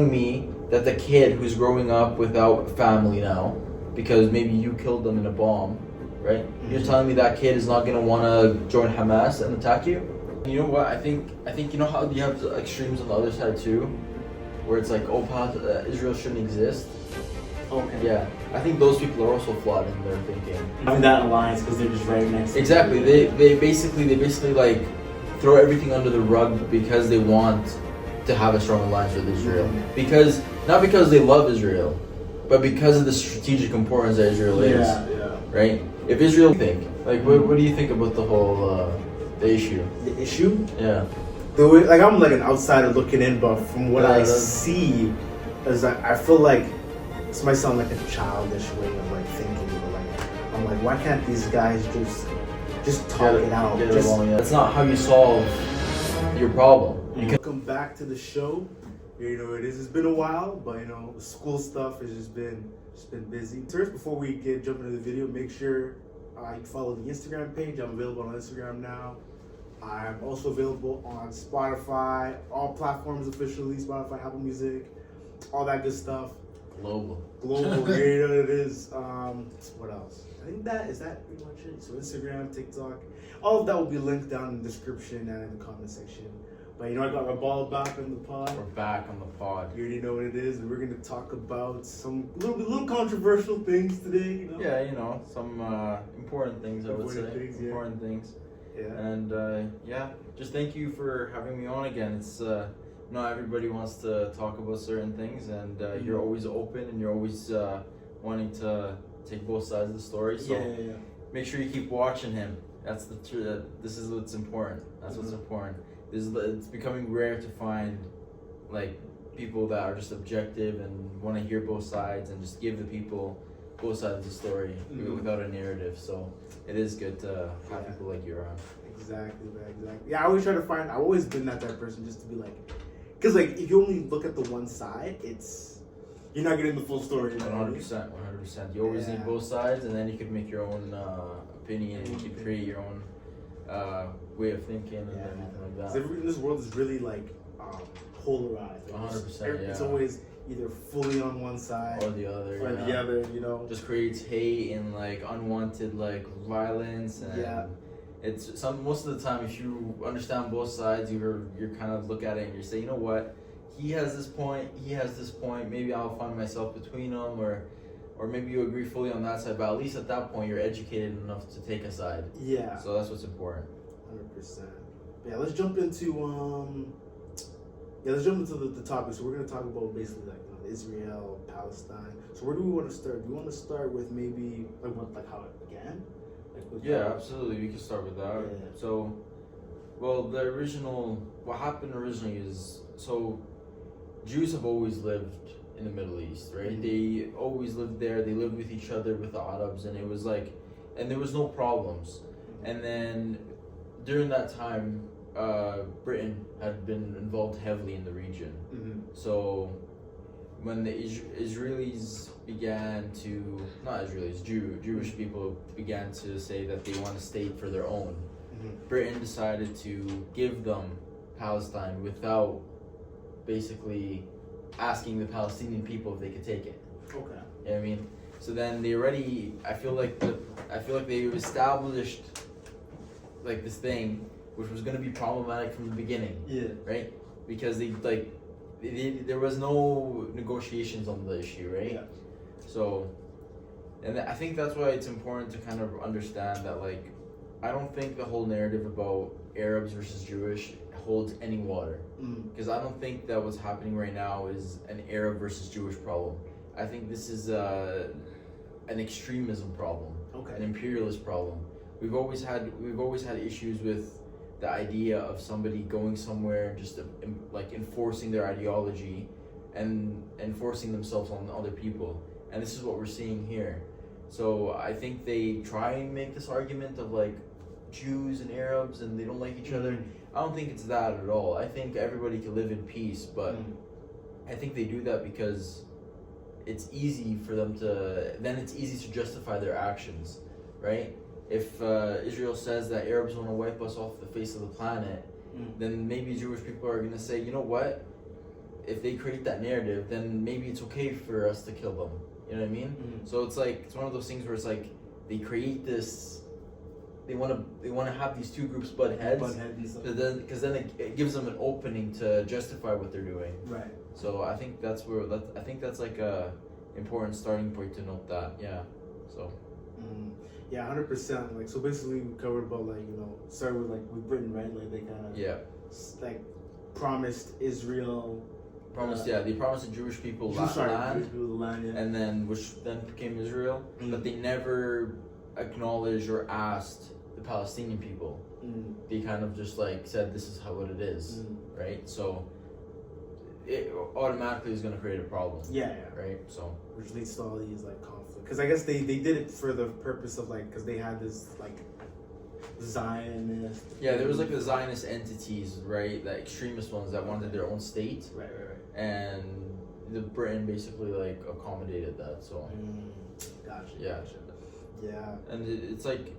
me that the kid who's growing up without family now, because maybe you killed them in a bomb, right? You're telling me that kid is not gonna want to join Hamas and attack you? You know what? I think you know how you have the extremes on the other side too, where it's like, oh, Israel shouldn't exist. Okay. Yeah, I think those people are also flawed in their thinking. Having that alliance because they're just right next to Exactly. They basically like throw everything under the rug because they want to have a strong alliance with Israel. Because not because they love Israel, but because of the strategic importance that Israel is. Yeah. Right? If Israel what do you think about the whole the issue? The issue? Yeah. The way, like, I'm like an outsider looking in, but from what I that's- see, is that I feel like this might sound like a childish way of like thinking, but like I'm like, why can't these guys just talk it out? Get along, yeah. That's not how you solve your problem. Welcome back to the show. You know, it's been a while, but you know, the school stuff has just been busy. First, before we jump into the video, make sure you follow the Instagram page. I'm available on Instagram now. I'm also available on Spotify, all platforms officially, Spotify, Apple Music, all that good stuff. Global, you know what it is. What else? I think that pretty much it. So Instagram, TikTok, all of that will be linked down in the description and in the comment section. But you know, I got Ribal back on the pod. We're back on the pod. You already know what it is, and we're gonna talk about some little controversial things today. You know? Yeah, you know, some important things. I would say important things. Yeah. And just thank you for having me on again. It's not everybody wants to talk about certain things, and you're always open and you're always wanting to take both sides of the story. So make sure you keep watching him. That's the truth. This is what's important. That's what's important. It's becoming rare to find like people that are just objective and want to hear both sides and just give the people both sides of the story without a narrative. So it is good to have people like you around. Exactly, man, exactly. Yeah, I always try to find. I've always been that type of person, just to be like, because like if you only look at the one side, you're not getting the full story. 100%. You always need both sides, and then you could make your own opinion. And you could create your own way of thinking and everything like that. Everything in this world is really like polarized. Like, 100%. It's always either fully on one side or the other. or the other. You know, just creates hate and like unwanted like violence and. It's most of the time, if you understand both sides, you're kind of look at it and you say, you know what, he has this point, maybe I'll find myself between them, or maybe you agree fully on that side, but at least at that point you're educated enough to take a side. Yeah. So that's what's important. 100%. Yeah, let's jump into the topic. So we're gonna talk about basically like Israel, Palestine. So where do we want to start? Do we want to start with maybe like how it began? Yeah, absolutely. We can start with that. Yeah. So, well, what happened originally is, so Jews have always lived in the Middle East, right? Mm-hmm. They always lived there. They lived with each other, with the Arabs, and it was like, and there was no problems. Mm-hmm. And then during that time, Britain had been involved heavily in the region. Mm-hmm. So when the Israelis began to, not Israelis, Jewish people began to say that they want a state for their own, Britain decided to give them Palestine without basically asking the Palestinian people if they could take it. Okay. You know what I mean? So then they already, I feel like they established like this thing which was going to be problematic from the beginning. Yeah. Right? Because there was no negotiations on the issue, right? Yeah. So, and I think that's why it's important to kind of understand that, like, I don't think the whole narrative about Arabs versus Jewish holds any water. Because I don't think that what's happening right now is an Arab versus Jewish problem. I think this is an extremism problem, an imperialist problem. We've always had issues with the idea of somebody going somewhere and just like enforcing their ideology and enforcing themselves on other people. And this is what we're seeing here. So I think they try and make this argument of like Jews and Arabs and they don't like each other. I don't think it's that at all. I think everybody can live in peace, but I think they do that because it's easy for them to, then it's easy to justify their actions, right? If Israel says that Arabs want to wipe us off the face of the planet, then maybe Jewish people are going to say, you know what? if they create that narrative, then maybe it's okay for us to kill them. You know what I mean? Mm-hmm. So it's like it's one of those things where it's like they create this. They want to have these two groups butt heads, because then it gives them an opening to justify what they're doing. Right. So I think that's like a important starting point to note that. Yeah. So. Yeah, 100%. Like, so basically we covered about like, you know, started with like with Britain, right? Like they kind of like promised Israel. They promised the Jewish people land, and then which then became Israel, but they never acknowledged or asked the Palestinian people. They kind of just like said this is what it is, right? So it automatically is going to create a problem. Yeah. Right. So which leads to all these like conflict. Because I guess they did it for the purpose of like because they had this like Zionist. Yeah, there was like the Zionist entities, right? The extremist ones that wanted their own state. Right. And the Britain basically like accommodated that. So. Gotcha. Yeah. Yeah. And it's like,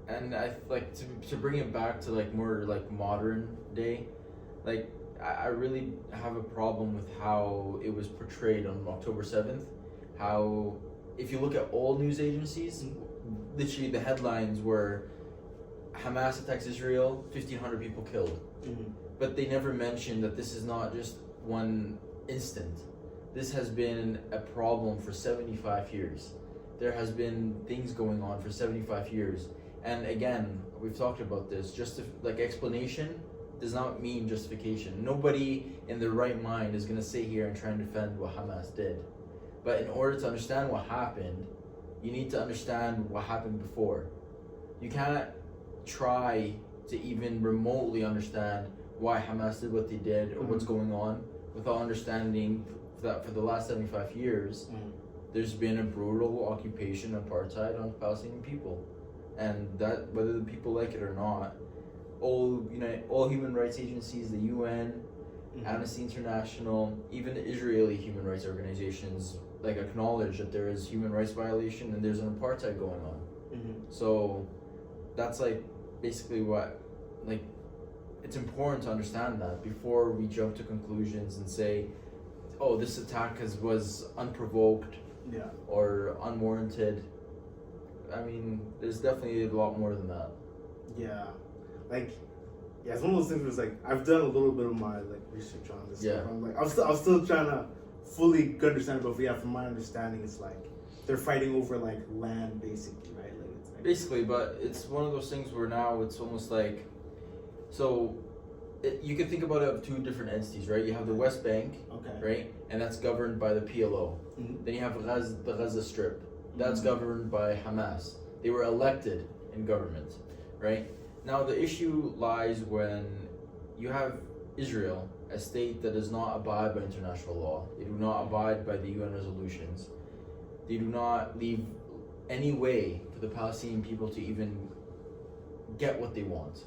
and I like to bring it back to like more like modern day, like I really have a problem with how it was portrayed on October 7th. How, if you look at all news agencies, literally the headlines were Hamas attacks Israel, 1,500 people killed. But they never mentioned that this is not just one instant. This has been a problem for 75 years. There has been things going on for 75 years. And again, we've talked about this, like explanation does not mean justification. Nobody in their right mind is going to sit here and try and defend what Hamas did. But in order to understand what happened, you need to understand what happened before. You can't try to even remotely understand why Hamas did what they did or what's going on without understanding that for the last 75 years, there's been a brutal occupation, apartheid on Palestinian people. And that, whether the people like it or not, all human rights agencies, the UN, Amnesty International, even the Israeli human rights organizations, like acknowledge that there is human rights violation and there's an apartheid going on. So that's like basically what, like, it's important to understand that before we jump to conclusions and say, oh, this attack was unprovoked or unwarranted. I mean, there's definitely a lot more than that. Yeah. Like, yeah, it's one of those things where it's like, I've done a little bit of my like research on this stuff. I'm like, I'm still trying to fully understand it, but yeah, from my understanding, it's like, they're fighting over like land basically, right? Like, it's like, basically, but it's one of those things where now it's almost like, so you can think about it of two different entities, right? You have the West Bank, right? And that's governed by the PLO. Then you have the Gaza Strip. That's governed by Hamas. They were elected in government, right? Now the issue lies when you have Israel, a state that does not abide by international law. They do not abide by the UN resolutions. They do not leave any way for the Palestinian people to even get what they want.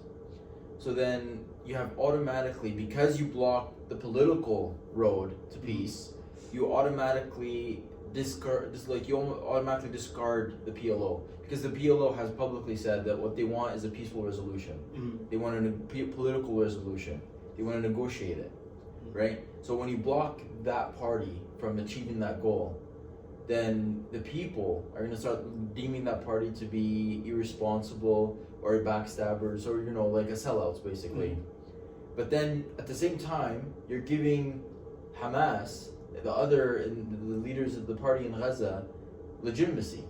So then you have automatically, because you block the political road to peace, you automatically discard the PLO, because the PLO has publicly said that what they want is a peaceful resolution. They want a political resolution. They want to negotiate it, right? So when you block that party from achieving that goal, then the people are going to start deeming that party to be irresponsible or backstabbers or, like a sellouts basically. But then at the same time, you're giving Hamas, the leaders of the party in Gaza, legitimacy,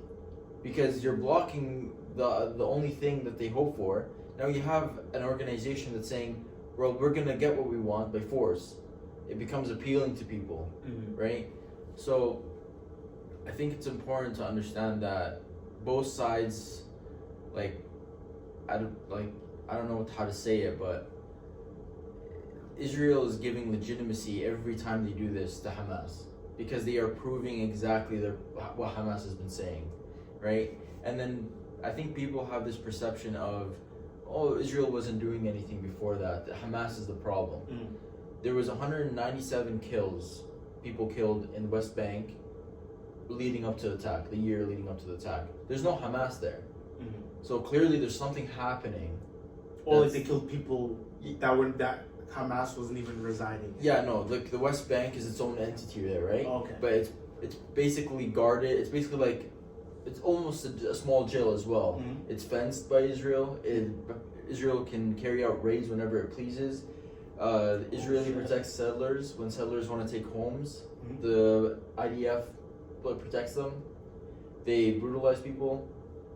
because you're blocking the only thing that they hope for. Now you have an organization that's saying, well, we're gonna get what we want by force. It becomes appealing to people, right? So I think it's important to understand that both sides, I don't know how to say it, but Israel is giving legitimacy every time they do this to Hamas, because they are proving exactly what Hamas has been saying, right? And then I think people have this perception of, oh, Israel wasn't doing anything before that. Hamas is the problem. There was 197 people killed in the West Bank leading up to the attack, the year leading up to the attack. There's no Hamas there. So clearly there's something happening. Or like they killed people that Hamas wasn't even residing. Yeah, no, like the West Bank is its own entity there, right? Okay. But it's basically guarded. It's basically like it's almost a small jail as well. Mhm. It's fenced by Israel. Israel can carry out raids whenever it pleases. Israeli protects settlers when settlers want to take homes. Mhm. The IDF protects them. They brutalize people.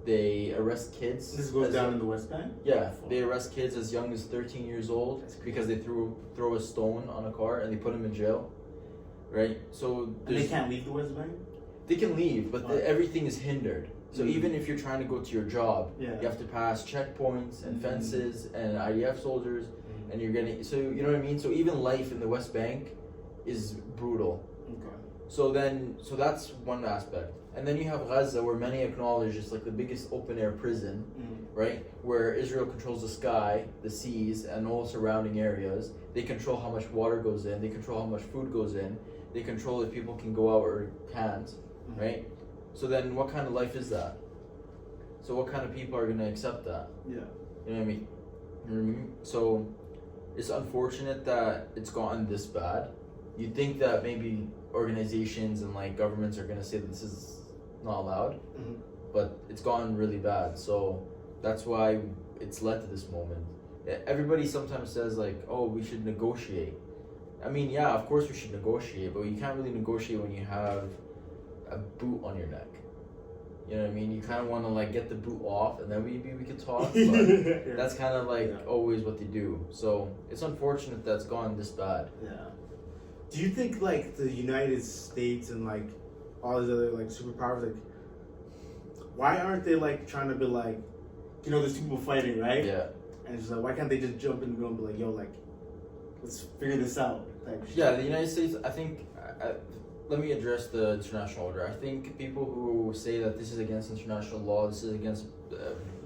They arrest kids. This goes down in the West Bank? Yeah, they arrest kids as young as 13 years old because they throw a stone on a car and they put them in jail, right? So And they can't leave the West Bank? they can leave, but Okay. everything is hindered. So Mhm. even if you're trying to go to your job, Yeah. you have to pass checkpoints and Mhm. fences and IDF soldiers, Mhm. and you're getting. So you know what I mean. So even life in the West Bank is brutal. Okay. So that's one aspect, and then you have Gaza, where many acknowledge it's like the biggest open air prison, Mhm. right? Where Israel controls the sky, the seas, and all surrounding areas. They control how much water goes in. They control how much food goes in. They control if people can go out or can't, Mhm. right? So then, what kind of life is that? So what kind of people are going to accept that? Yeah. You know what I mean? You know what I mean? So it's unfortunate that it's gotten this bad. You'd think that maybe organizations and like governments are going to say that this is not allowed, Mhm. but it's gotten really bad. So that's why it's led to this moment. Everybody sometimes says like, oh, we should negotiate. I mean, yeah, of course we should negotiate, but you can't really negotiate when you have a boot on your neck. You know what I mean? You kind of want to like get the boot off, and then maybe we could talk. But Yeah. that's kind of like Yeah. always what they do. So it's unfortunate that's gone this bad. Yeah. Do you think like the United States and like all these other like superpowers, like why aren't they like trying to be like, You know, there's two people fighting, right? Yeah. and it's just like why can't they just jump in the middle and be like, yo, like Let's figure this out. Type shit. Yeah, the United States, I think, let me address the international order. I think people who say that this is against international law, this is against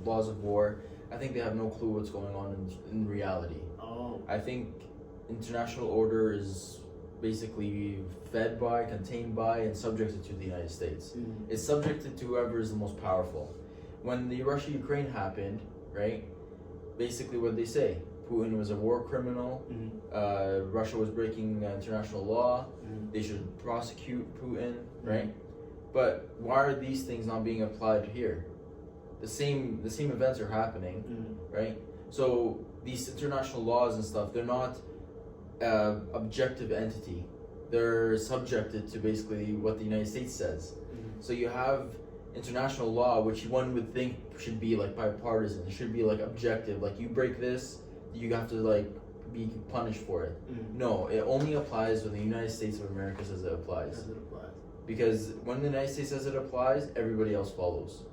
laws of war, I think they have no clue what's going on in reality. Oh. I think international order is basically fed by, contained by, and subjected to the United States. Mhm. It's subjected to whoever is the most powerful. When the Russia-Ukraine happened, right, basically what they say, Putin was a war criminal, Mhm. Russia was breaking international law, Mhm. they should prosecute Putin, right? But why are these things not being applied here? The same events are happening, Mhm. right? So these international laws and stuff, they're not objective entity. They're subjected to basically what the United States says. Mhm. So you have international law, which one would think should be like bipartisan, it should be like objective. Like you break this, you have to like be punished for it. Mhm. No, it only applies when the United States of America says it applies. As it applies. Because when the United States says it applies, everybody else follows,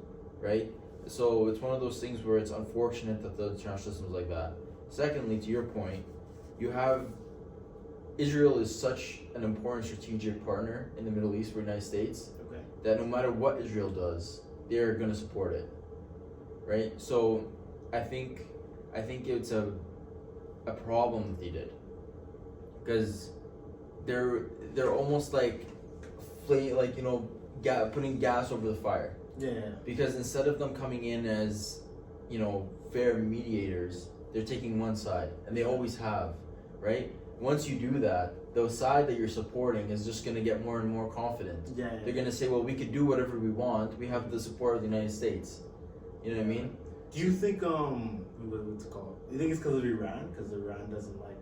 right? So it's one of those things where it's unfortunate that the international system is like that. Secondly, to your point, you have Israel is such an important strategic partner in the Middle East for the United States Okay. that no matter what Israel does, they're going to support it, right? So I think it's a problem that they did, because they're almost like putting gas over the fire. Yeah. Because instead of them coming in as, fair mediators, they're taking one side, and they always have, right? Once you do that, the side that you're supporting is just going to get more and more confident. Yeah. They're going to say, well, we could do whatever we want. We have the support of the United States. You know what I mean? do you think what's it called? Do you think it's because of Iran? Because Iran doesn't like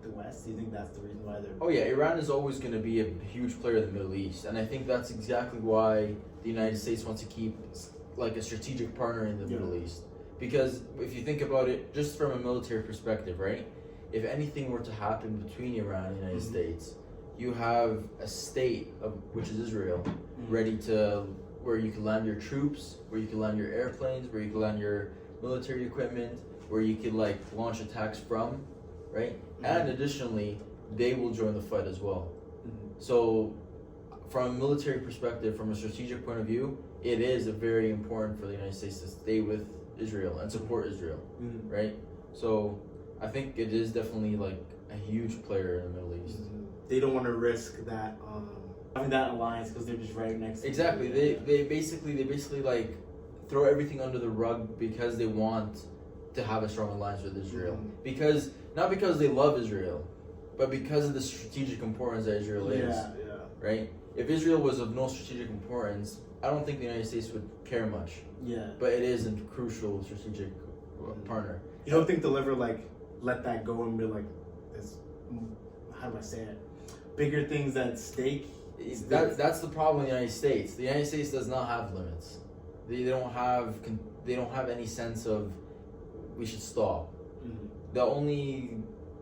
the West? Do you think that's the reason why they're? Oh yeah, Iran is always going to be a huge player in the Middle East, and I think that's exactly why the United States wants to keep like a strategic partner in the Middle East. Because if you think about it, just from a military perspective, right? If anything were to happen between Iran and the United States, you have a state which is Israel, ready to where you can land your troops, where you can land your airplanes, where you can land your military equipment, where you could like launch attacks from, right? And additionally, they will join the fight as well. So from a military perspective, from a strategic point of view, it is very important for the United States to stay with Israel and support Israel, right? So I think it is definitely like a huge player in the Middle East. They don't want to risk that. Having that alliance because they're just right next to Exactly. each other. They basically like throw everything under the rug because they want to have a strong alliance with Israel. Because not because they love Israel, but because of the strategic importance that Israel is. Yeah. Right? If Israel was of no strategic importance, I don't think the United States would care much. Yeah. But it is a crucial strategic partner. You don't think they'll ever like let that go and be like, there's, how do I say it? Bigger things at stake. That's the problem in the United States. The United States does not have limits. They don't have any sense of we should stop. Mm-hmm. The only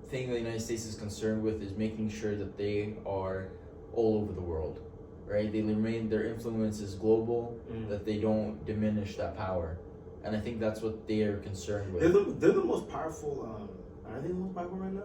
thing the United States is concerned with is making sure that they are all over the world, right? Their influence is global, that they don't diminish that power, and I think that's what they are concerned with. They're the most powerful. Are they the most powerful right now?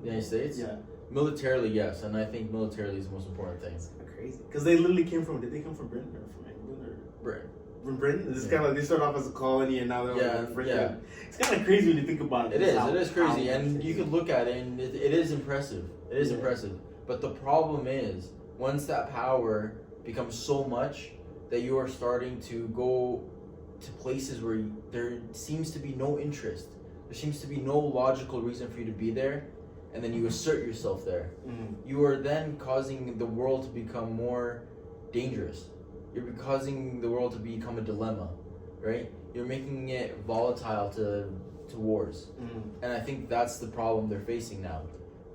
The United States, Yeah. Militarily, yes, and I think militarily is the most important thing. It's kind of crazy because they literally came from. Did they come from Britain or from England or Britain. from Britain? This is kind of like they started off as a colony and now they're Yeah. It's kind of crazy when you think about it. It is crazy, and you could look at it, and it is impressive. It is impressive, but the problem is once that power becomes so much that you are starting to go to places where there seems to be no interest, there seems to be no logical reason for you to be there, and then you assert yourself there. You are then causing the world to become more dangerous. You're causing the world to become a dilemma, right? You're making it volatile to wars. And I think that's the problem they're facing now.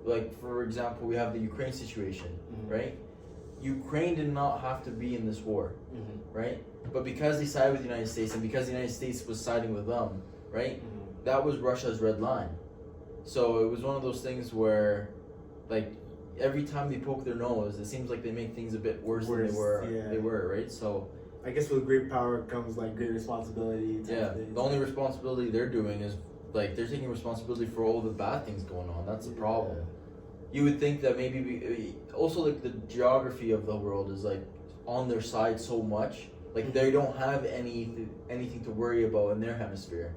Like, for example, we have the Ukraine situation, right? Ukraine did not have to be in this war, right? But because they sided with the United States and because the United States was siding with them, right? That was Russia's red line. So it was one of those things where, like, every time they poke their nose, it seems like they make things a bit worse than they were, right? So I guess with great power comes like great responsibility. The only responsibility they're doing is like they're taking responsibility for all the bad things going on. That's the problem. You would think that maybe also like the geography of the world is like on their side so much, like they don't have anything to worry about in their hemisphere.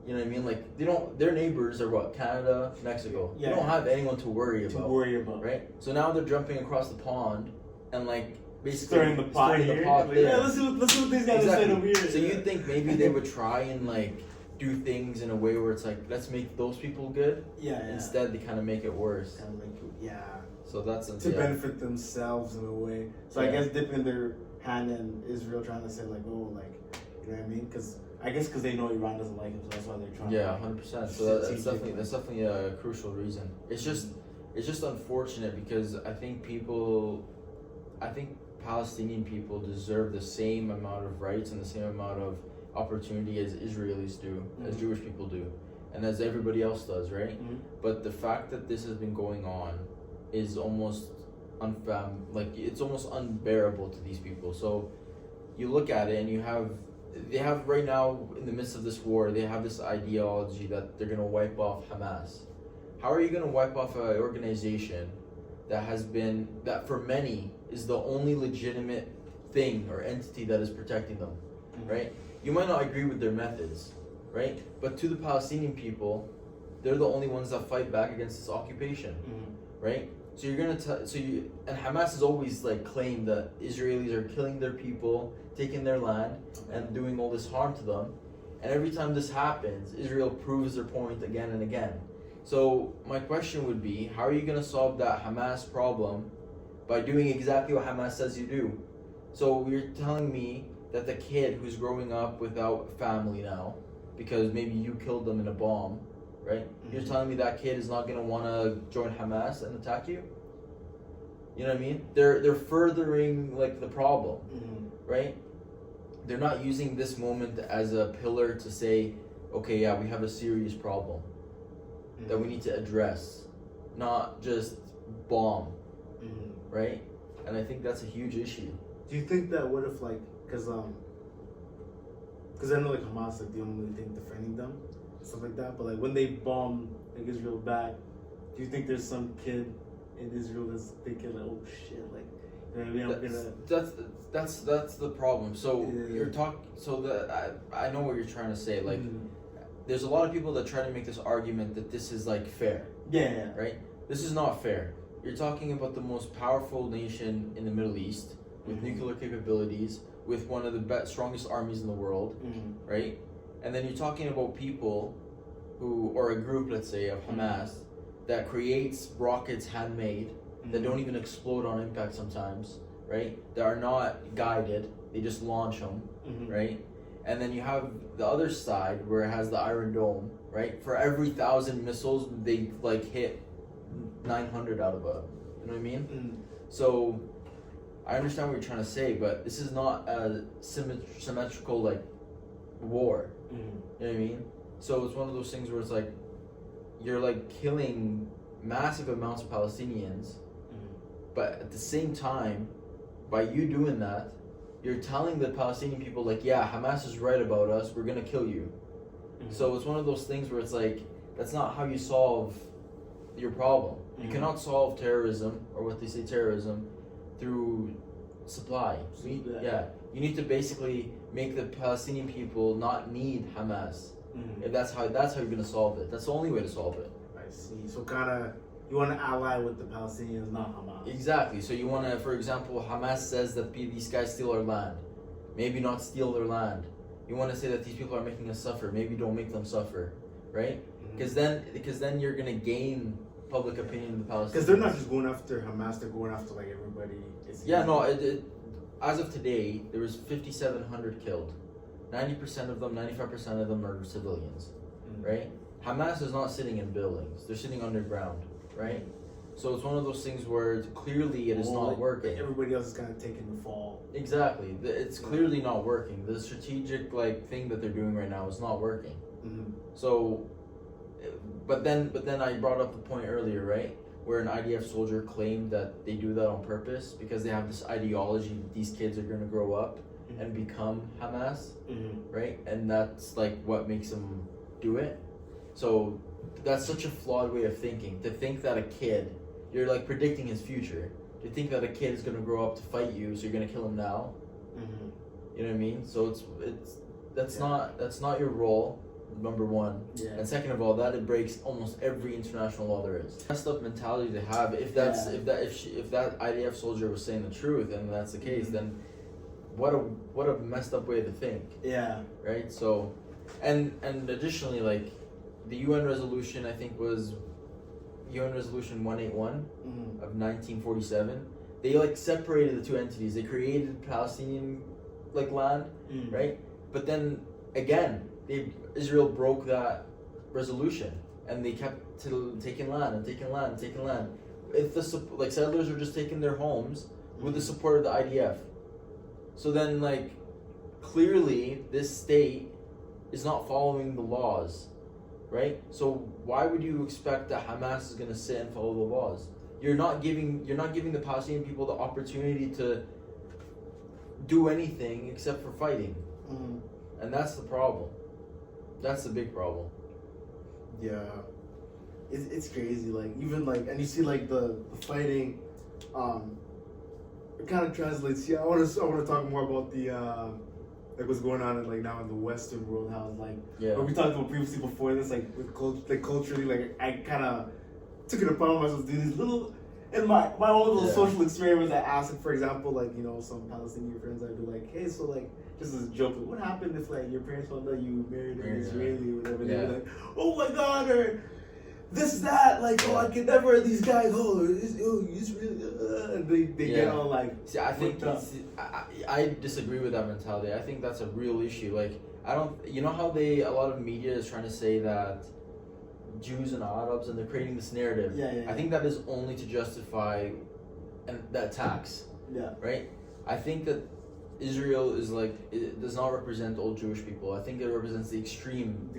You know what I mean? Like their neighbors are what? Canada, Mexico. Yeah. They don't have anyone to worry about. Right? So now they're jumping across the pond and like basically stirring the pot here. there. Yeah, let's see what these guys are saying over here. So you'd think maybe they would try and like do things in a way where it's like, let's make those people good. Instead, they kind of make it worse. So that's to benefit themselves in a way. So I guess dipping their hand in Israel, trying to say like, oh, like, you know what I mean? Because I guess because they know Iran doesn't like him, so that's why they're trying. 100%. So that's definitely a crucial reason. It's just unfortunate because I think Palestinian people deserve the same amount of rights and the same amount of opportunity as Israelis do, as Jewish people do, and as everybody else does, right? But the fact that this has been going on is almost it's almost unbearable to these people. So you look at it and they have right now in the midst of this war, they have this ideology that they're going to wipe off Hamas. How are you going to wipe off an organization that for many is the only legitimate thing or entity that is protecting them, right? You might not agree with their methods, right? But to the Palestinian people, they're the only ones that fight back against this occupation, right? So you're gonna and Hamas has always like claimed that Israelis are killing their people, taking their land, and doing all this harm to them. And every time this happens, Israel proves their point again and again. So my question would be, how are you gonna solve that Hamas problem by doing exactly what Hamas says you do? So you're telling me that the kid who's growing up without family now, because maybe you killed them in a bomb, right? You're telling me that kid is not gonna wanna join Hamas and attack you? You know what I mean? They're furthering like the problem, right? They're not using this moment as a pillar to say, okay, yeah, we have a serious problem that we need to address, not just bomb, right? And I think that's a huge issue. Do you think that what if like, because I know like Hamas like the only thing defending them, stuff like that, but like when they bomb like Israel back, do you think there's some kid in Israel that's thinking like, oh shit, like, you know what I mean? That's the problem. So you're talking. So I know what you're trying to say. Like, there's a lot of people that try to make this argument that this is like fair. Right. This is not fair. You're talking about the most powerful nation in the Middle East with nuclear capabilities, with one of the strongest armies in the world, right? And then you're talking about people or a group, let's say, of Hamas that creates rockets handmade that don't even explode on impact sometimes, right? That are not guided, they just launch them, right? And then you have the other side where it has the Iron Dome, right? For every 1,000 missiles, they like hit 900 out of a, you know what I mean? So I understand what you're trying to say, but this is not a symmetrical like war. You know what I mean? So it's one of those things where it's like you're like killing massive amounts of Palestinians, but at the same time, by you doing that, you're telling the Palestinian people like, yeah, Hamas is right about us, we're gonna kill you. So it's one of those things where it's like that's not how you solve your problem. You cannot solve terrorism, or what they say terrorism, through supply. You need to basically make the Palestinian people not need Hamas. If that's how you're gonna solve it. That's the only way to solve it. I see. So kind of you want to ally with the Palestinians, not Hamas. Exactly. So you want to, for example, Hamas says that these guys steal our land. Maybe not steal their land. You want to say that these people are making us suffer. Maybe don't make them suffer, right? Because then you're gonna gain public opinion of the Palestinians. Because they're not just going after Hamas; they're going after like everybody. As of today, there was 5,700 killed. 90% of them, 95% of them are civilians, right? Hamas is not sitting in buildings; they're sitting underground, right? So it's one of those things where clearly it is not working. Everybody else is kind of taking the fall. Exactly, it's clearly not working. The strategic thing that they're doing right now is not working. So, but then I brought up the point earlier, right? Where an IDF soldier claimed that they do that on purpose because they have this ideology that these kids are going to grow up and become Hamas, right? And that's like what makes them do it. So that's such a flawed way of thinking. To think that a kid, you're like predicting his future. To think that a kid is going to grow up to fight you, so you're going to kill him now. You know what I mean? So that's not your role. Number one, and second of all, that it breaks almost every international law there is. Messed up mentality to have. If that IDF soldier was saying the truth, and that's the case, then what a messed up way to think. Yeah. Right. So, and additionally, like the UN resolution, I think was UN resolution 181 of 1947. They like separated the two entities. They created Palestinian like land, right? But then again, Israel broke that resolution, and they kept taking land and taking land and taking land. If the settlers are just taking their homes with the support of the IDF, so then like clearly this state is not following the laws, right? So why would you expect that Hamas is going to sit and follow the laws? You're not giving the Palestinian people the opportunity to do anything except for fighting, and that's the problem. That's the big problem. Yeah, it's crazy. Like even like, and you see like the fighting, it kind of translates. Yeah, I want to talk more about the like what's going on in like now in the Western world. How it's like what we talked about previously before this, like with culturally, like I kind of took it upon myself to do these little. In my own little social experiments, I asked, for example, like, you know, some Palestinian friends, I'd be like, hey, so like, just as a joke, like, what happened if like your parents found out you married an Israeli or whatever? They'd be like, oh my God, or this, that, like, oh, I could never, these guys, Israeli, and they get all like. See, I think I disagree with that mentality. I think that's a real issue. Like, you know how a lot of media is trying to say that Jews and Arabs, and they're creating this narrative. I think that is only to justify the attacks. Right? I think that Israel is like, it does not represent all Jewish people. I think it represents the extreme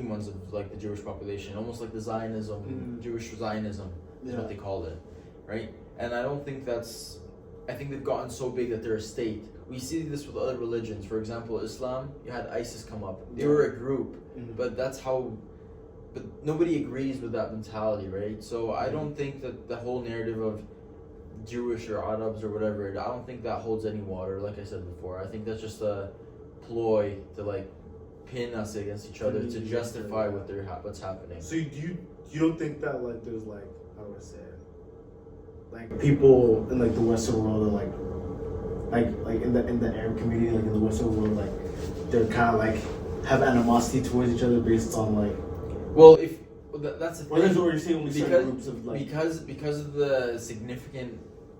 ones of like the Jewish population, almost like the Zionism, Jewish Zionism is what they called it, right? And I don't think I think they've gotten so big that they're a state. We see this with other religions. For example, Islam, you had ISIS come up. They were a group, but nobody agrees with that mentality, right? So I don't think that the whole narrative of Jewish or Arabs or whatever, I don't think that holds any water, like I said before. I think that's just a ploy to like pin us against each other to justify what's happening. So you don't think that like there's like, how do I say it? Like people in like the Western world are like in the Arab community, like in the Western world, like they're kind of like have animosity towards each other based on like. Well, if that's the Or that's thing. what you're saying when we certain groups of like. Because of the significant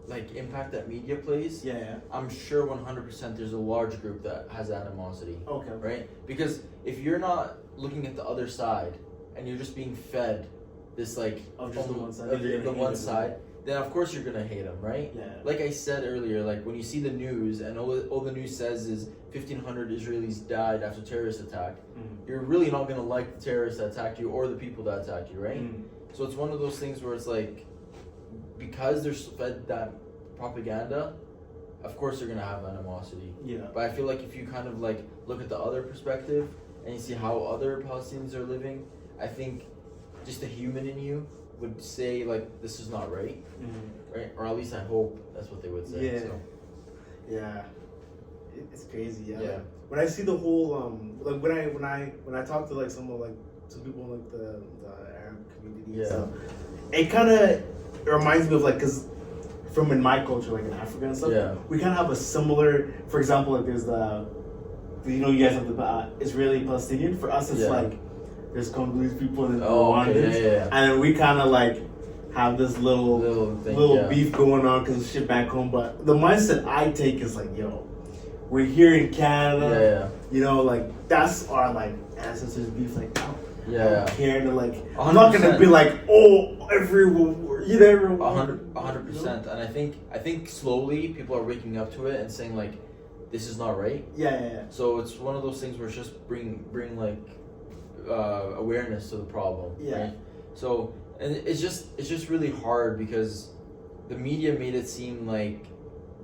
like impact that media plays. Yeah, yeah. I'm sure 100% there's a large group that has animosity. Okay. Right? Because if you're not looking at the other side and you're just being fed this like Of just the one side. of You're the gonna one hate it. side, then of course you're gonna hate them, right? Yeah. Like I said earlier, like when you see the news and all the news says is 1,500 Israelis died after terrorist attack, you're really not gonna like the terrorists that attacked you or the people that attacked you, right? So it's one of those things where it's like, because they're fed that propaganda, of course they're gonna have animosity. Yeah. But I feel like if you kind of like look at the other perspective and you see how other Palestinians are living, I think just the human in you would say like this is not right, right? Or at least I hope that's what they would say. Yeah. So. Yeah, it's crazy. Yeah. Yeah. When I see the whole like when I talk to like some people in like the Arab community and stuff, it kind of reminds me of like, because from in my culture, like in Africa and stuff, we kind of have a similar. For example, like there's you guys have the Israeli Palestinian. For us, it's like there's Congolese people and Rwandans, and then we kind of like have this little beef going on because of shit back home. But the mindset I take is like, yo, we're here in Canada, you know, like that's our like ancestors' beef. Like, I don't care to like. 100%. I'm not gonna be like, oh, everyone, you know, 100%. And I think slowly people are waking up to it and saying like, this is not right. Yeah. So it's one of those things where it's just bring like awareness to the problem. Right? So and it's just really hard because the media made it seem like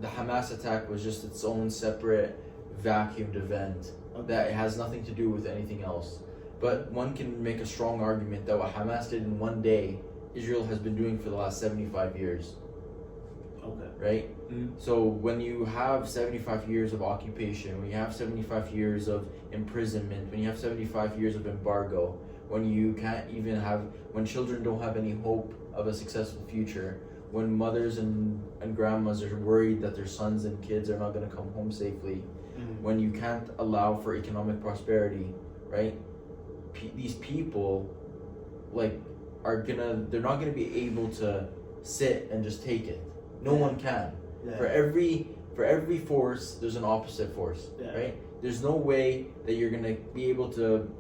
the Hamas attack was just its own separate vacuumed event that it has nothing to do with anything else. But one can make a strong argument that what Hamas did in one day, Israel has been doing for the last 75 years. Okay. Right? Mm-hmm. So when you have 75 years of occupation, when you have 75 years of imprisonment, when you have 75 years of embargo, when you can't even when children don't have any hope of a successful future, when mothers and grandmas are worried that their sons and kids are not going to come home safely, when you can't allow for economic prosperity, right? These people, like, they're not gonna be able to sit and just take it. No one can. For every force, there's an opposite force, right? There's no way that you're gonna be able to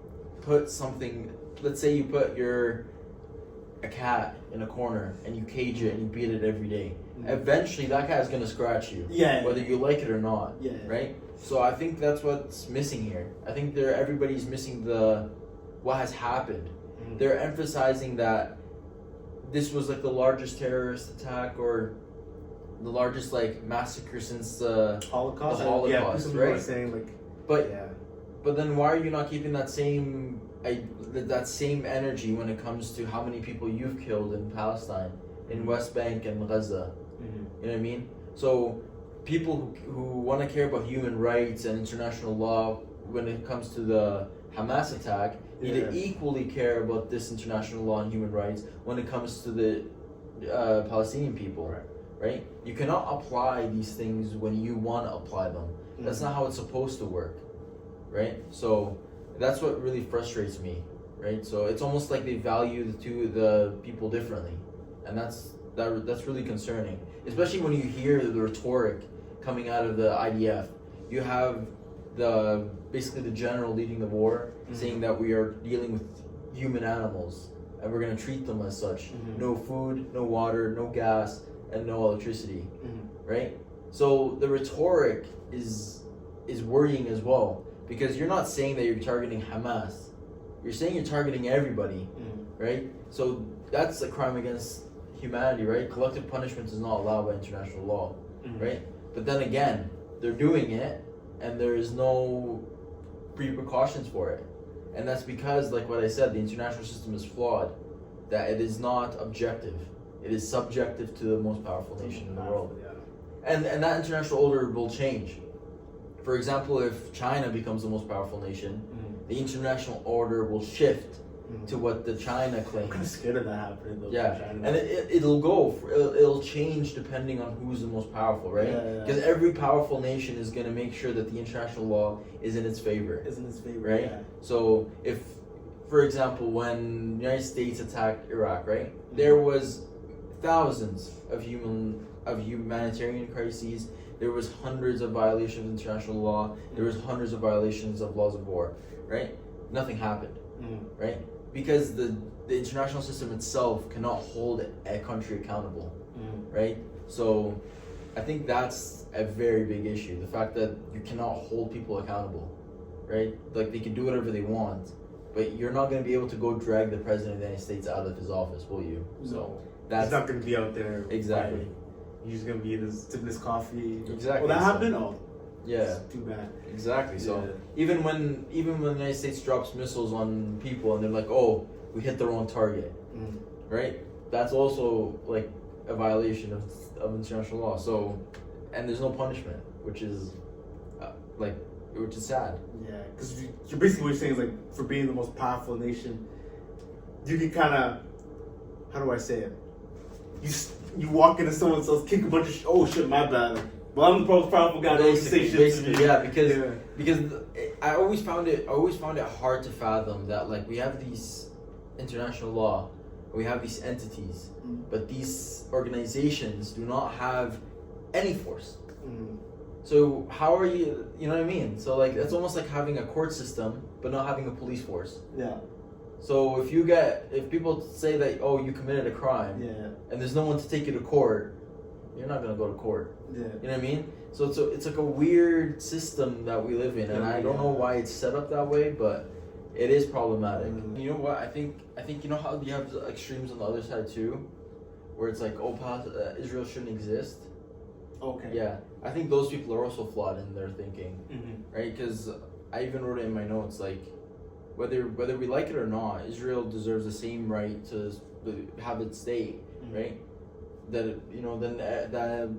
put something. Let's say you put a cat in a corner and you cage it and you beat it every day. Eventually, that cat's gonna scratch you, whether you like it or not, right? So I think that's what's missing here. I think everybody's missing what has happened. They're emphasizing that this was like the largest terrorist attack or the largest like massacre since the Holocaust. Holocaust, right? Are saying like, but then why are you not keeping that same energy when it comes to how many people you've killed in Palestine, in West Bank and Gaza? You know what I mean? So people who want to care about human rights and international law when it comes to the Hamas attack need to equally care about this international law and human rights when it comes to the Palestinian people, right? You cannot apply these things when you want to apply them. That's not how it's supposed to work, right? So that's what really frustrates me, right? So it's almost like they value the people differently, and that's really concerning, especially when you hear the rhetoric coming out of the IDF. You have basically the general leading the war saying that we are dealing with human animals and we're going to treat them as such. No food, no water, no gas, and no electricity, right? So the rhetoric is worrying as well, because you're not saying that you're targeting Hamas. You're saying you're targeting everybody, right? So that's a crime against humanity, right? Collective punishment is not allowed by international law, right? But then again, they're doing it and there is no precautions for it. And that's because, like what I said, the international system is flawed, that it is not objective. It is subjective to the most powerful nation in the world. And that international order will change. For example, if China becomes the most powerful nation, the international order will shift to what the China claims. I'm kind of scared of that happening though. Yeah, China. and it'll change depending on who's the most powerful, right? Yeah. Because every powerful nation is going to make sure that the international law is in its favor. Isn't his favorite, right? Yeah. So if, for example, when the United States attacked Iraq, right, there was thousands of humanitarian crises. There was hundreds of violations of international law. There was hundreds of violations of laws of war, right? Nothing happened, right? Because the international system itself cannot hold a country accountable, right? So I think that's a very big issue. The fact that you cannot hold people accountable, right? Like they can do whatever they want, but you're not going to be able to go drag the president of the United States out of his office, will you? So that's he's not going to be out there. Exactly. Fighting. He's just going to be sipping his coffee. Exactly. Well, that happened? Oh. Yeah. It's too bad. Exactly. So even when the United States drops missiles on people and they're like, oh, we hit the wrong target, right? That's also like a violation of international law. So, and there's no punishment, which is which is sad. Yeah, because you're basically what you're saying is like for being the most powerful nation, you can kind of, how do I say it? You walk into someone's house, kick a bunch of oh shit, my bad. Well, I'm the most powerful guy. Don't say shit to me. Yeah, because I always found it hard to fathom that like we have these international law, we have these entities, but these organizations do not have any force. So how are you? You know what I mean? So like it's almost like having a court system, but not having a police force. Yeah. So if people say that you committed a crime, and there's no one to take you to court, you're not gonna go to court. Yeah. You know what I mean? So it's like a weird system that we live in, and I don't know why it's set up that way, but it is problematic. You know what? I think you know how you have the extremes on the other side too, where it's like Israel shouldn't exist. Okay. Yeah, I think those people are also flawed in their thinking, right? Because I even wrote it in my notes, like whether we like it or not, Israel deserves the same right to have its state, right? That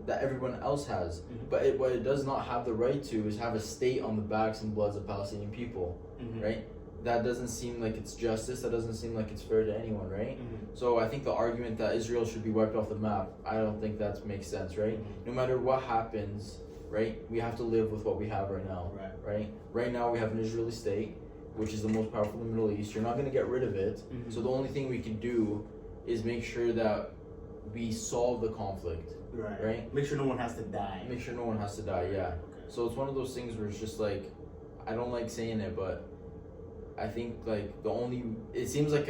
that everyone else has, but what it does not have the right to is have a state on the backs and bloods of Palestinian people, right? That doesn't seem like it's justice. That doesn't seem like it's fair to anyone, right? So I think the argument that Israel should be wiped off the map, I don't think that makes sense, right? No matter what happens, right, we have to live with what we have right now, right? Right now we have an Israeli state, which is the most powerful in the Middle East. You're not going to get rid of it. So the only thing we can do is make sure that we solve the conflict, right? Make sure no one has to die. Make sure no one has to die, yeah. So it's one of those things where it's just like, I don't like saying it, but I think like it seems like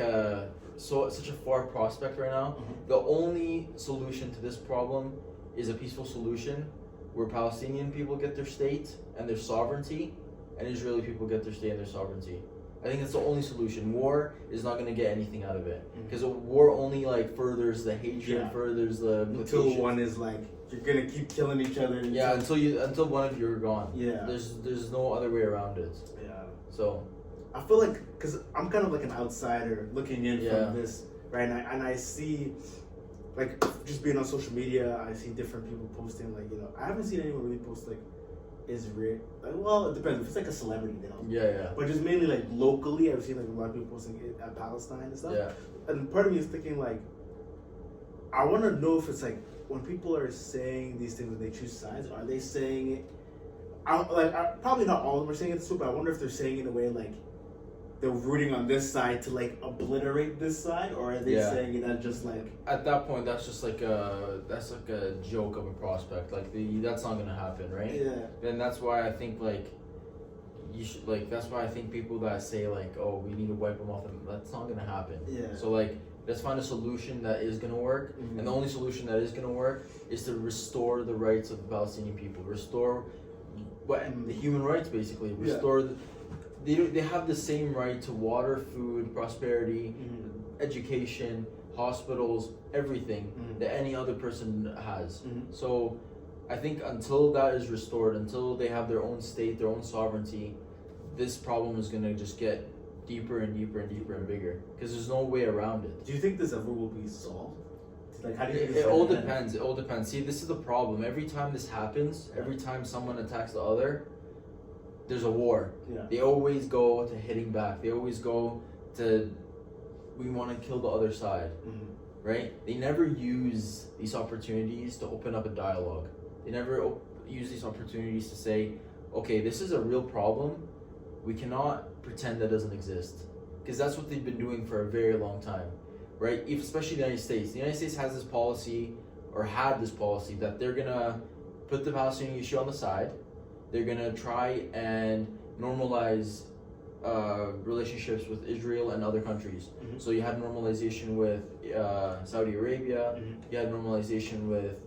such a far prospect right now. The only solution to this problem is a peaceful solution where Palestinian people get their state and their sovereignty, and Israeli people get their state and their sovereignty. I think that's the only solution. War is not going to get anything out of it, because war only like furthers the hatred, furthers the until one is like you're gonna keep killing each other. Until one of you are gone. Yeah. There's no other way around it. Yeah. So I feel like, because I'm kind of like an outsider looking in from this, right? And I see, like, just being on social media, I see different people posting, like, I haven't seen anyone really post, like, Israel. Like, well, it depends. If it's like a celebrity, then Yeah. But just mainly, like, locally, I've seen, like, a lot of people posting it at Palestine and stuff. Yeah. And part of me is thinking, like, I want to know if it's, like, when people are saying these things, when they choose sides, are they saying it? Probably not all of them are saying it this way, but I wonder if they're saying it in a way, like, they're rooting on this side to like obliterate this side, or are they saying it as just like at that point that's just like a joke of a prospect, like that's not gonna happen, right? Yeah. And that's why I think like you should that's why I think people that say like, oh, we need to wipe them off, that's not gonna happen. Yeah. So like let's find a solution that is gonna work, and the only solution that is gonna work is to restore the rights of the Palestinian people, restore the human rights, basically restore They have the same right to water, food, prosperity, education, hospitals, everything that any other person has. So I think until that is restored, until they have their own state, their own sovereignty, this problem is going to just get deeper and deeper and deeper and bigger, because there's no way around it. Do you think this ever will be solved? Like, how do you think it all depends. It all depends. See, this is the problem. Every time this happens, every time someone attacks the other, there's a war. Yeah. They always go to hitting back. They always go to we want to kill the other side, right? They never use these opportunities to open up a dialogue. They never use these opportunities to say, okay, this is a real problem. We cannot pretend that doesn't exist. Because that's what they've been doing for a very long time, right? Especially the United States. The United States has this policy, or had this policy, that they're going to put the Palestinian issue on the side. They're going to try and normalize relationships with Israel and other countries. So you had normalization with Saudi Arabia. You had normalization with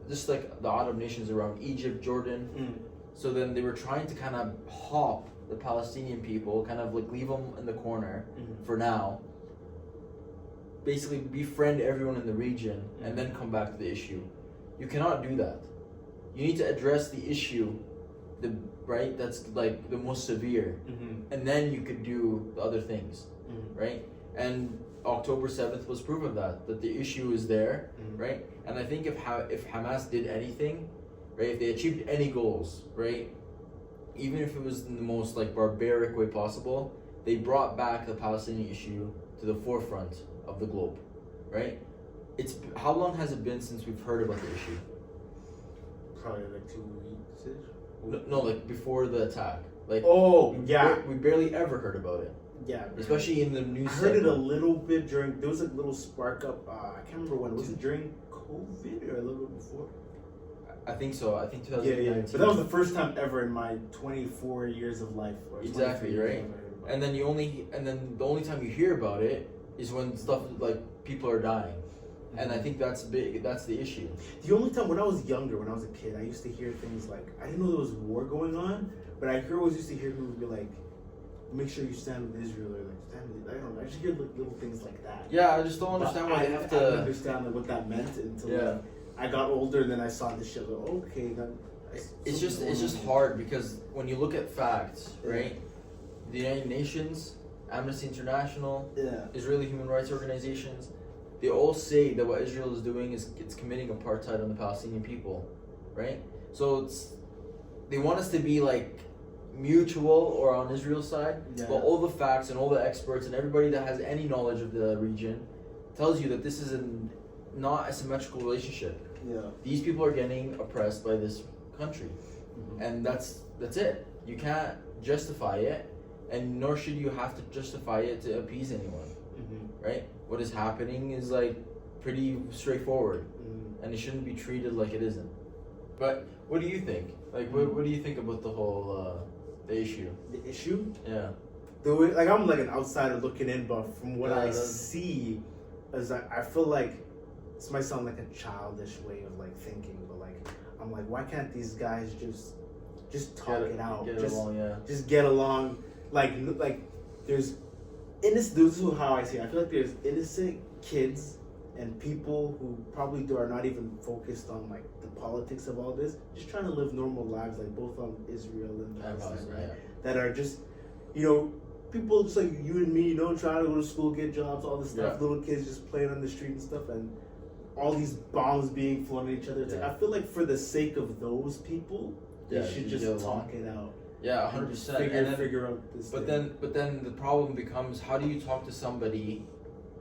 just like the Arab nations around Egypt, Jordan. So then they were trying to kind of hop the Palestinian people, kind of like leave them in the corner for now. Basically befriend everyone in the region and then come back to the issue. You cannot do that. You need to address the issue, right? That's like the most severe, and then you could do the other things, right? And October 7th was proof of that the issue is there, right? And I think if Hamas did anything, right, if they achieved any goals, right, even if it was in the most like barbaric way possible, they brought back the Palestinian issue to the forefront of the globe, right? It's how long has it been since we've heard about the issue? Probably like 2 weeks. No, like before the attack. Like we barely ever heard about it. Yeah, especially in the news. I heard it a little bit during. There was a little spark up. I can't remember when. Was it during COVID or a little bit before? I think so. I think 2019. Yeah. But that was the first time ever in my 24 years of life. Exactly, right? And then the only time you hear about it is when stuff like people are dying. And I think that's big. That's the issue. The only time when I was younger, when I was a kid, I used to hear things like, I didn't know there was war going on, but I always used to hear people be like, make sure you stand with Israel, or like stand with, I don't know. I just hear little things like that. Yeah, I just don't understand why they have to. I didn't understand like, what that meant until I got older, and then I saw this shit. Like, okay, it's just hard because when you look at facts, right? The United Nations, Amnesty International, Israeli human rights organizations, they all say that what Israel is doing is it's committing apartheid on the Palestinian people, right? So they want us to be like mutual or on Israel's side, but all the facts and all the experts and everybody that has any knowledge of the region tells you that this is not a symmetrical relationship. These people are getting oppressed by this country, and that's it. You can't justify it, and nor should you have to justify it to appease anyone, right? What is happening is like pretty straightforward, and it shouldn't be treated like it isn't. But what do you think? Like, what do you think about the whole the issue? The issue? Yeah. The way, like, I'm like an outsider looking in, but from what I see, is I feel like this might sound like a childish way of like thinking, but like I'm like, why can't these guys just talk it out? Just get along. Like there's innocent. This is how I see it. I feel like there's innocent kids and people who probably are not even focused on like the politics of all this, just trying to live normal lives, like both on Israel and Palestine, right? That are just, people just like you and me, trying to go to school, get jobs, all this stuff. Little kids just playing on the street and stuff, and all these bombs being flown at each other. It's like, I feel like for the sake of those people, they should just talk it out. Yeah, 100%. Figure out this. But then the problem becomes, how do you talk to somebody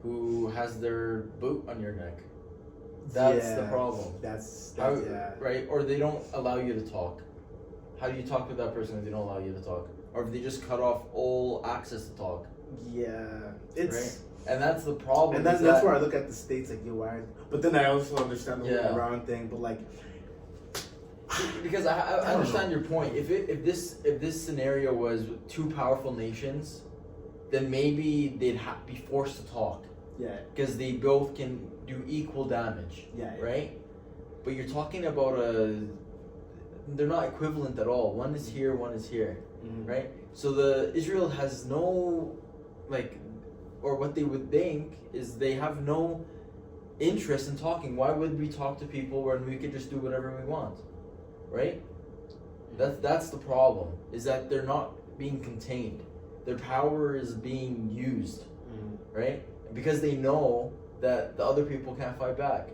who has their boot on your neck? That's the problem. That's right. Or they don't allow you to talk. How do you talk to that person if they don't allow you to talk, or if they just cut off all access to talk? Yeah, it's right. And that's the problem. And that's where I look at the states like, why? But then I also understand the whole around thing. But like, because I understand your point. If this scenario was two powerful nations, then maybe they'd be forced to talk. Yeah. Because they both can do equal damage. Yeah. Right. But you're talking about they're not equivalent at all. One is here, one is here. Right. So Israel has no, or what they would think is they have no interest in talking. Why would we talk to people when we could just do whatever we want? Right? That's the problem, is that they're not being contained. Their power is being used, right? Because they know that the other people can't fight back,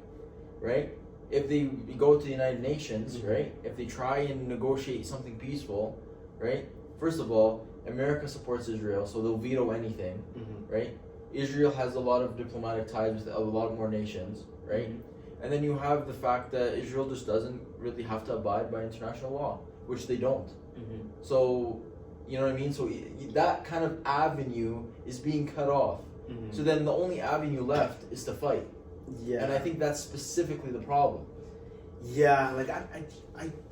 right? If they go to the United Nations, right? If they try and negotiate something peaceful, right? First of all, America supports Israel, so they'll veto anything, right? Israel has a lot of diplomatic ties with a lot more nations, right? And then you have the fact that Israel just doesn't really have to abide by international law, which they don't. So, you know what I mean? So that kind of avenue is being cut off. So then the only avenue left is to fight. Yeah. And I think that's specifically the problem. Yeah, like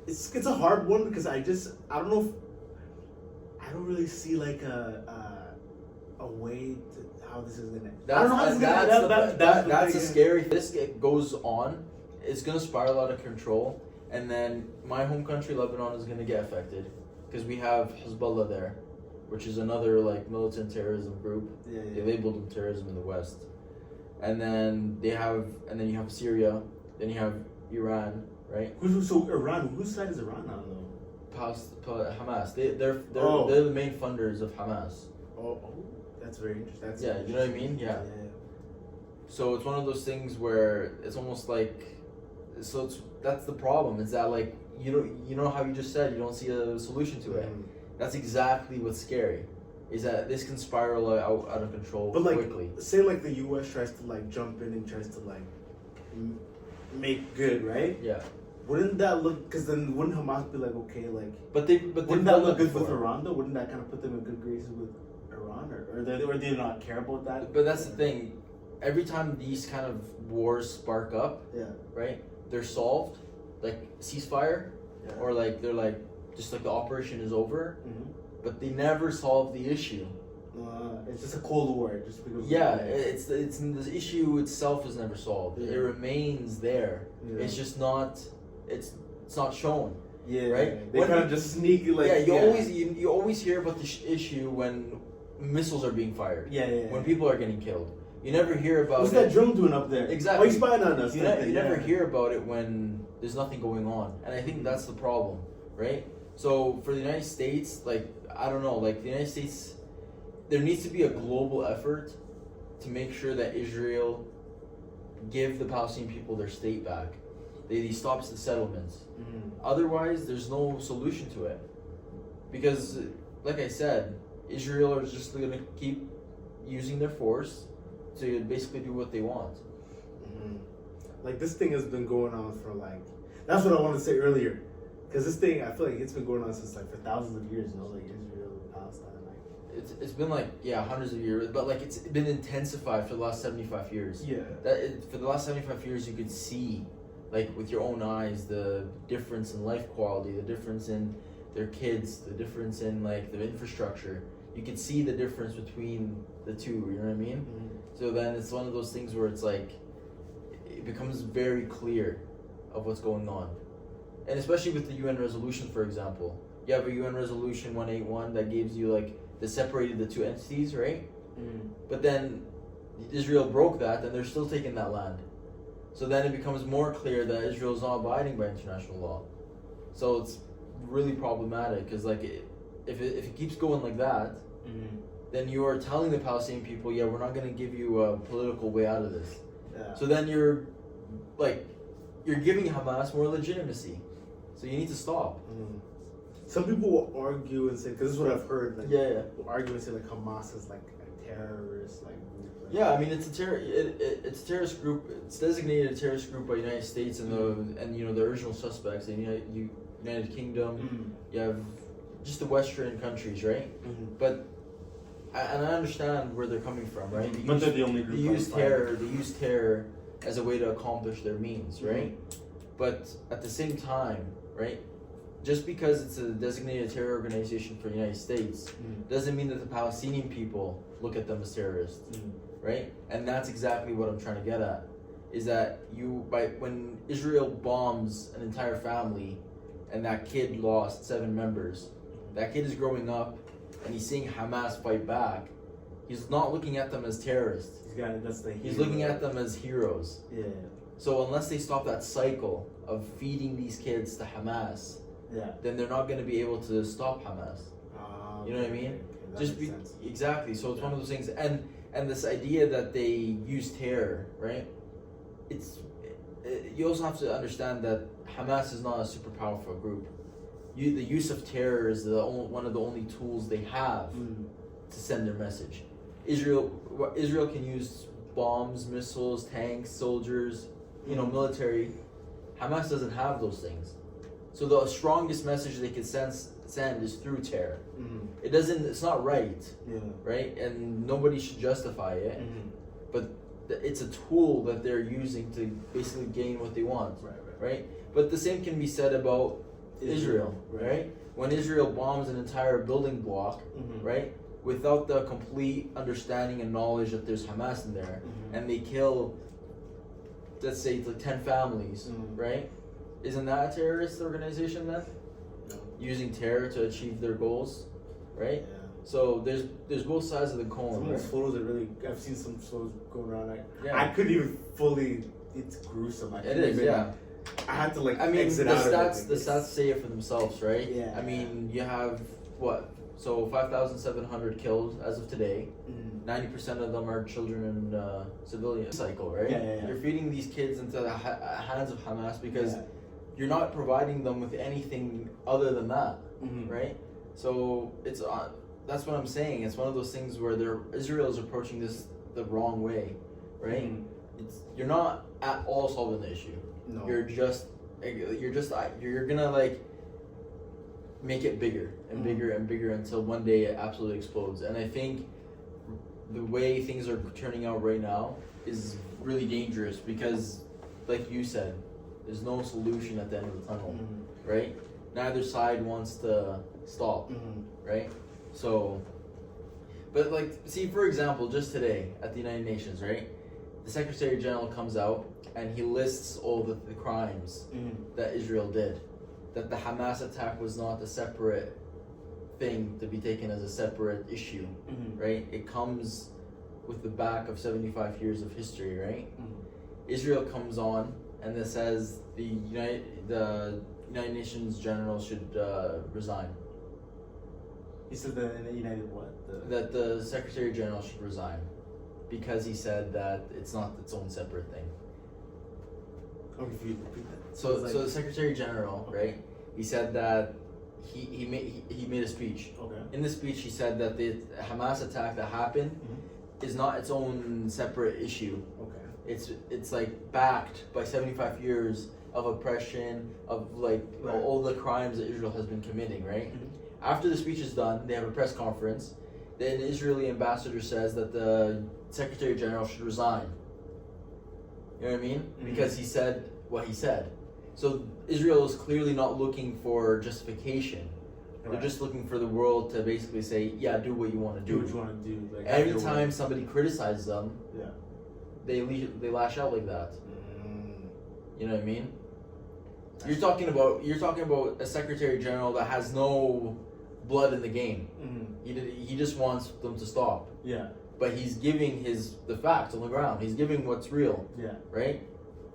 it's a hard one because I don't know if, I don't really see like a way to how this is gonna. I don't know how this is gonna. That's a scary. If this goes on, it's gonna spiral out of control, and then my home country, Lebanon, is gonna get affected because we have Hezbollah there, which is another like militant terrorism group. Yeah. They labeled them terrorism in the West, and then you have Syria, then you have Iran, right? So Iran, whose side is Iran on though? Hamas. They're the main funders of Hamas. Oh, that's very interesting. Yeah, you know what I mean? Yeah. So it's one of those things where it's almost like, that's the problem. Is that like you know how you just said you don't see a solution to it. That's exactly what's scary. Is that this can spiral out of control quickly. Say like the U.S. tries to like jump in and tries to like make good, right? Yeah. Wouldn't that look? Because then wouldn't Hamas be like, okay, like? But wouldn't that look good with Iran though? Wouldn't that kind of put them in good graces with Iran, or they not care about that? But that's the thing. Every time these kind of wars spark up, right? They're solved, like ceasefire, or like they're like just like the operation is over, but they never solve the issue. It's just a Cold War, just because. It's the issue itself is never solved. It remains there. It's just not. It's not shown. Right. They kind of just sneaky like. You always hear about the issue when missiles are being fired. When people are getting killed. You never hear about. What's that drone doing up there? Exactly. Why are you spying on us? You never hear about it when there's nothing going on, and I think that's the problem, right? So for the United States, like I don't know, like the United States, there needs to be a global effort to make sure that Israel give the Palestinian people their state back. They stops the settlements. Otherwise, there's no solution to it, because, like I said, Israel is just going to keep using their force to basically do what they want. Like this thing has been going on for like. That's what I wanted to say earlier, because this thing I feel like it's been going on since like for thousands of years. You know, like Israel, Palestine, like. It's been like hundreds of years, but like it's been intensified for the last 75 years. For the last 75 years, you could see, like with your own eyes, the difference in life quality, the difference in their kids, the difference in like the infrastructure. You can see the difference between the two. You know what I mean? So then it's one of those things where it's like it becomes very clear of what's going on, and especially with the UN resolution, for example. You have a UN resolution 181 that gives you like that separated the two entities, right? But then Israel broke that, and they're still taking that land. So then it becomes more clear that Israel is not abiding by international law. So it's really problematic because like if it keeps going like that, then you are telling the Palestinian people, we're not going to give you a political way out of this. So then you're giving Hamas more legitimacy. So you need to stop. Some people will argue and say, because this is what I've heard, like, will argue and say like Hamas is like a terrorist, like. Yeah, I mean it's a terrorist group. It's designated a terrorist group by the United States and the original suspects. The United Kingdom. You have just the Western countries, right? But I understand where they're coming from, right? But they're the only group. They use terror as a way to accomplish their means, right? But at the same time, right? Just because it's a designated terror organization for the United States doesn't mean that the Palestinian people look at them as terrorists, right? And that's exactly what I'm trying to get at, is that when Israel bombs an entire family and that kid lost 7 members, that kid is growing up and he's seeing Hamas fight back. He's not looking at them as terrorists. He's looking at them as heroes. So unless they stop that cycle of feeding these kids to Hamas, then they're not going to be able to stop Hamas. You know what I mean? Exactly. So it's one of those things, and this idea that they use terror, right? You also have to understand that Hamas is not a super powerful group. The use of terror is one of the only tools they have to send their message. Israel can use bombs, missiles, tanks, soldiers, military. Hamas doesn't have those things. So the strongest message they can send is through terror. It's not right, right? And nobody should justify it. But it's a tool that they're using to basically gain what they want, right? But the same can be said about Israel, right? When Israel bombs an entire building block, right? Without the complete understanding and knowledge that there's Hamas in there, and they kill, let's say, like 10 families, right? Isn't that a terrorist organization then? No. Using terror to achieve their goals, right? Yeah. So there's both sides of the coin. Some of right? those photos are really. I've seen some photos going around. Yeah. I couldn't even fully. It's gruesome. It is, yeah. I had to like. I mean, exit the out stats of it. the stats say it for themselves, right? Yeah. I mean, you have what? So 5,700 killed as of today. 90% of them are children and civilian cycle, right? Yeah. You're feeding these kids into the hands of Hamas because you're not providing them with anything other than that, right? So it's that's what I'm saying. It's one of those things where Israel is approaching this the wrong way, right? You're not at all solving the issue. No. You're gonna like make it bigger and bigger and bigger until one day it absolutely explodes. And I think the way things are turning out right now is really dangerous because, like you said, there's no solution at the end of the tunnel, right? Neither side wants to stop, right? So, but like, see, for example, just today at the United Nations, right? The Secretary General comes out and he lists all the crimes that Israel did. That the Hamas attack was not a separate thing to be taken as a separate issue, right? It comes with the back of 75 years of history, right? Israel comes on and it says the United Nations General should resign. He said that in the United what? That the Secretary General should resign because he said that it's not its own separate thing. I'm confused. Repeat that. So the Secretary General, right? He said that he made a speech. Okay. In the speech, he said that the Hamas attack that happened is not its own separate issue. Okay. It's like backed by 75 years of oppression, of like all the crimes that Israel has been committing, right? After the speech is done, they have a press conference. Then the Israeli ambassador says that the Secretary General should resign. You know what I mean? Because he said what he said. So Israel is clearly not looking for justification. They're just looking for the world to basically say, yeah, do what you want to do. Do what you want to do. Like, every time somebody criticizes them, they they lash out like that. You know what I mean? You're talking about a Secretary General that has no blood in the game. He just wants them to stop. Yeah. But he's giving the facts on the ground. He's giving what's real. Yeah. Right?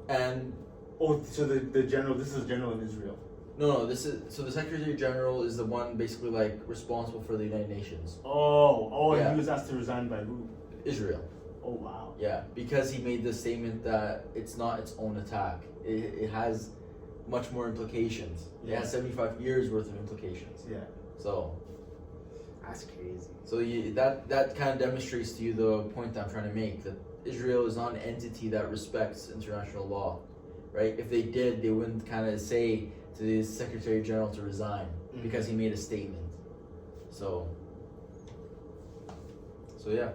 And so the general. This is general in Israel. No. So the Secretary General is the one basically like responsible for the United Nations. And he was asked to resign by who? Israel. Oh wow. Yeah, because he made the statement that it's not its own attack. It has much more implications. It has 75 years worth of implications. Yeah. So that's crazy. So that kind of demonstrates to you the point I'm trying to make, that Israel is not an entity that respects international law, right? If they did, they wouldn't kind of say to the Secretary General to resign because he made a statement. So yeah.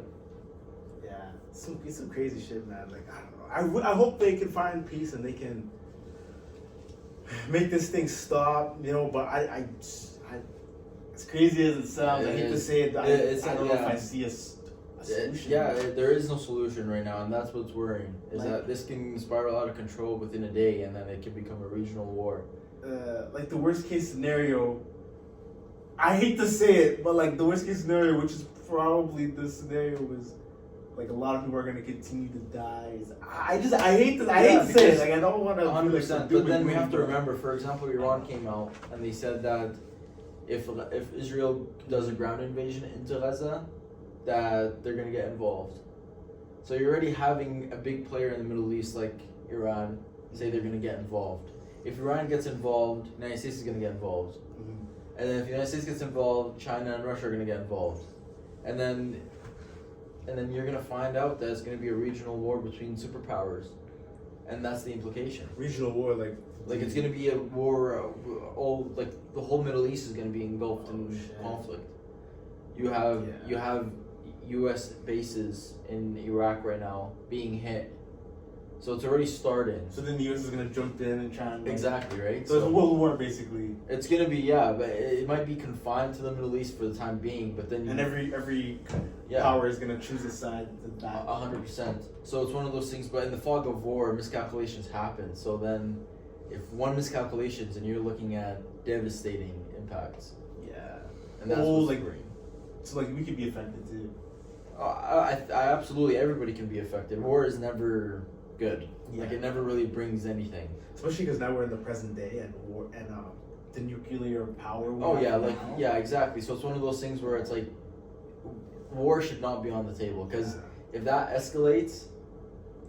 Yeah, it's some crazy shit, man. Like, I don't know. I hope they can find peace and they can make this thing stop, but I as crazy as it sounds, I hate to say it, I don't know if I see a solution. There is no solution right now, and that's what's worrying, is that this can spiral out of control within a day, and then it can become a regional war. Like the worst case scenario, I hate to say it, but like the worst case scenario, which is probably the scenario, is like a lot of people are gonna continue to die. I hate to say it. Like I don't want to. 100%. But then we have to remember, for example, Iran came out and they said that if Israel does a ground invasion into Gaza, that they're gonna get involved. So you're already having a big player in the Middle East like Iran say they're gonna get involved. If Iran gets involved, the United States is gonna get involved. And then if the United States gets involved, China and Russia are gonna get involved. And then and then you're gonna find out that it's gonna be a regional war between superpowers, and that's the implication. Regional war, like it's gonna be a war. All like the whole Middle East is gonna be engulfed in shit. conflict. You have U.S. bases in Iraq right now being hit, so it's already starting. So then the U.S. is gonna jump in and try and Exactly, right? So it's a world war basically. It's gonna be, yeah, but it might be confined to the Middle East for the time being. But then And every power is gonna choose a side to that. 100%. So it's one of those things. But in the fog of war, miscalculations happen. So then, if one miscalculations, and you're looking at devastating impacts. Yeah. And that's Oh, what's like worrying. so like we could be affected too. I absolutely, everybody can be affected. War is never good. Yeah. Like it never really brings anything. especially because now we're in the present day and war and The nuclear power. we Oh have yeah, like now. yeah, exactly. So it's one of those things where it's like, war should not be on the table because if that escalates,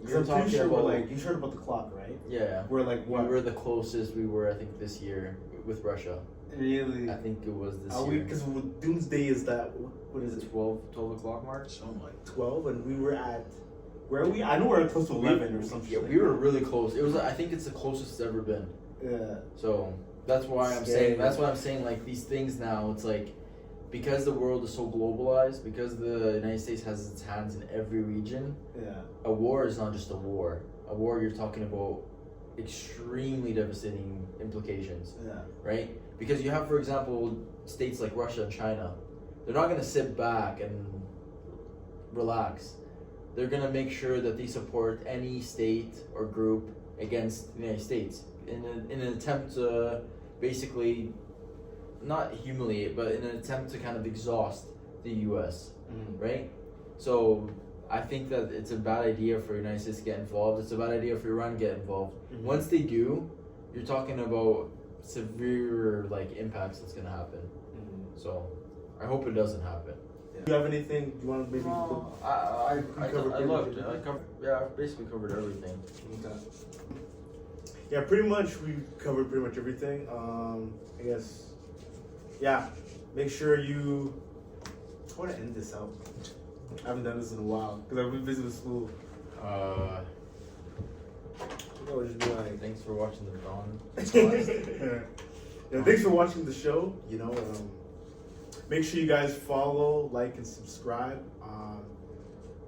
you're I'm pretty talking sure about we're like you heard about the clock, right? yeah. We're like We what? were the closest we were, I think, this year with Russia. Really? I think it was this Are we? year. Because Doomsday is that what is it? 12 o'clock mark? Oh my. 12, and we were at Where are we? I know we're close to 11 or something. Yeah, we were really close. It was. I think it's the closest it's ever been. yeah. So that's why I'm Scary. saying. That's why I'm saying like these things now. It's like because the world is so globalized, because the United States has its hands in every region. Yeah. A war is not just a war. A war, you're talking about extremely devastating implications, Yeah. right? Because you have, for example, states like Russia and China. They're not going to sit back and relax. They're going to make sure that they support any state or group against the United States in an attempt to basically not humiliate, but in an attempt to kind of exhaust the U.S., right? So I think that it's a bad idea for the United States to get involved. It's a bad idea for Iran to get involved. Mhm. Once they do, you're talking about severe like impacts that's gonna happen. So I hope it doesn't happen. Do you have anything you want to maybe? No, I covered pretty much looked. I everything. covered. Yeah, I basically covered everything. Okay. Yeah, pretty much we covered pretty much everything. I guess. Yeah, make sure you. I want to end this out. I haven't done this in a while because I've been busy with school. I would just be like, Thanks for watching the Donne. yeah, thanks for watching the show. You know, make sure you guys follow, like, and subscribe.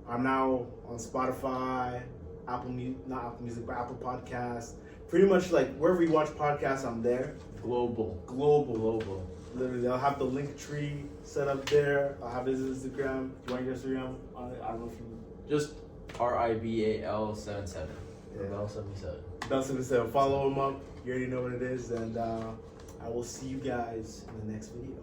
I'm now on Spotify, not Apple Music, but Apple Podcasts. Pretty much like wherever you watch podcasts, I'm there. Global. Literally, I'll have the link tree set up there. I'll have his Instagram. Do you want your Instagram? I don't know if you. Just RIBAL77. Yeah. Ribal 77. That's what it said. Follow him up. You already know what it is, and I will see you guys in the next video.